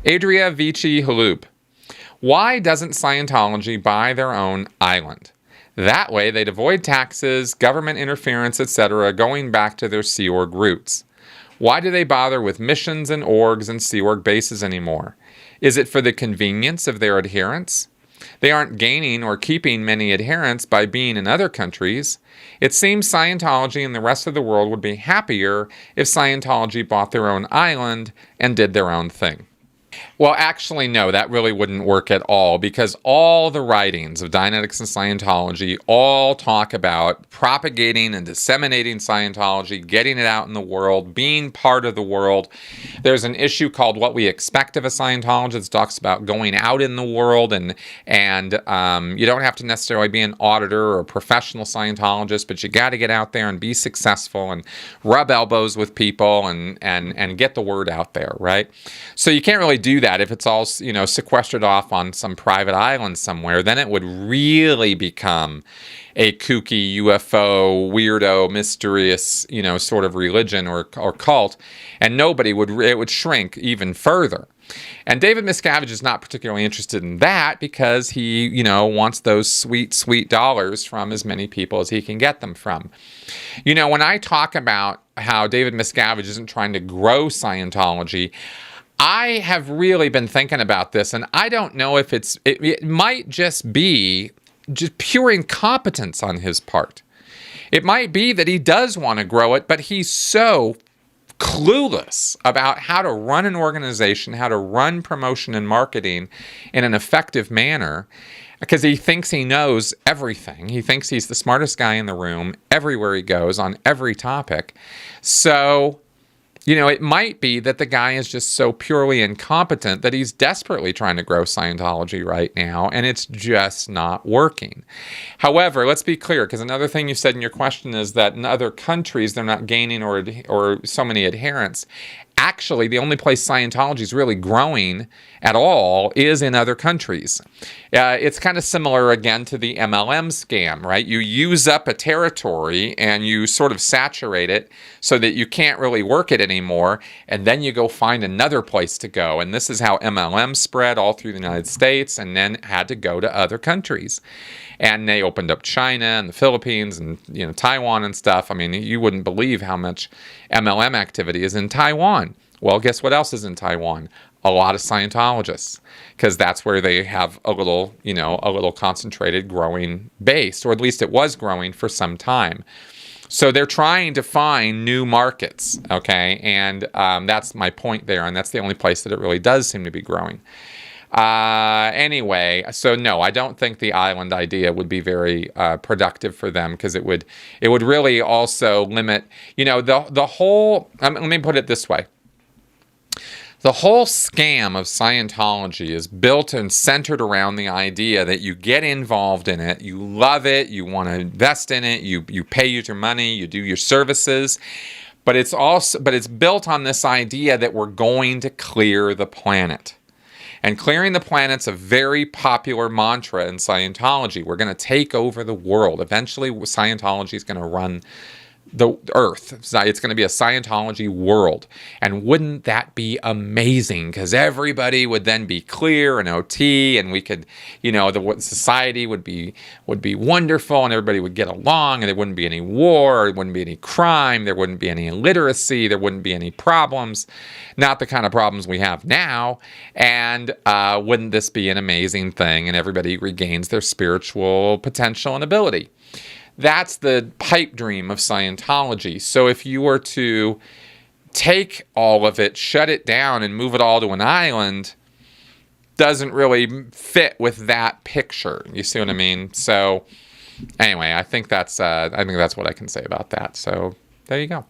Adria Vici Haloub. Why doesn't Scientology buy their own island? That way they'd avoid taxes, government interference, etc., going back to their Sea Org roots. Why do they bother with missions and orgs and Sea Org bases anymore? Is it for the convenience of their adherents? They aren't gaining or keeping many adherents by being in other countries. It seems Scientology and the rest of the world would be happier if Scientology bought their own island and did their own thing. Well, actually, no, that really wouldn't work at all, because all the writings of Dianetics and Scientology all talk about propagating and disseminating Scientology, getting it out in the world, being part of the world. There's an issue called What We Expect of a Scientologist. It talks about going out in the world, and you don't have to necessarily be an auditor or a professional Scientologist, but you got to get out there and be successful and rub elbows with people and get the word out there, right? So you can't really do that if it's all, sequestered off on some private island somewhere. Then it would really become a kooky UFO weirdo mysterious sort of religion or cult, and it would shrink even further. And David Miscavige is not particularly interested in that, because he wants those sweet dollars from as many people as he can get them from. When I talk about how David Miscavige isn't trying to grow Scientology, I have really been thinking about this, and I don't know if it might just be just pure incompetence on his part. It might be that he does want to grow it, but he's so clueless about how to run an organization, how to run promotion and marketing in an effective manner, because he thinks he knows everything. He thinks he's the smartest guy in the room everywhere he goes on every topic. So it might be that the guy is just so purely incompetent that he's desperately trying to grow Scientology right now, and it's just not working. However, let's be clear, because another thing you said in your question is that in other countries they're not gaining or so many adherents. Actually, the only place Scientology is really growing at all is in other countries. It's kind of similar, again, to the MLM scam, right? You use up a territory and you sort of saturate it so that you can't really work it anymore, and then you go find another place to go. And this is how MLM spread all through the United States and then had to go to other countries. And they opened up China and the Philippines and Taiwan and stuff. I mean, you wouldn't believe how much MLM activity is in Taiwan. Well, guess what else is in Taiwan? A lot of Scientologists, because that's where they have a little concentrated growing base, or at least it was growing for some time. So they're trying to find new markets, okay? And that's my point there, and that's the only place that it really does seem to be growing. Anyway, so no, I don't think the island idea would be very productive for them, because it would really also limit, the whole, let me put it this way. The whole scam of Scientology is built and centered around the idea that you get involved in it, you love it, you want to invest in it, you pay your money, you do your services, but it's built on this idea that we're going to clear the planet. And clearing the planet's a very popular mantra in Scientology. We're going to take over the world. Eventually, Scientology is going to run the earth. It's going to be a Scientology world. And wouldn't that be amazing? Because everybody would then be clear and OT, and we could, the society would be wonderful, and everybody would get along, and there wouldn't be any war, there wouldn't be any crime, there wouldn't be any illiteracy, there wouldn't be any problems, not the kind of problems we have now. And wouldn't this be an amazing thing? And everybody regains their spiritual potential and ability. That's the pipe dream of Scientology. So if you were to take all of it, shut it down, and move it all to an island, doesn't really fit with that picture. You see what I mean? So anyway, I think that's what I can say about that. So there you go.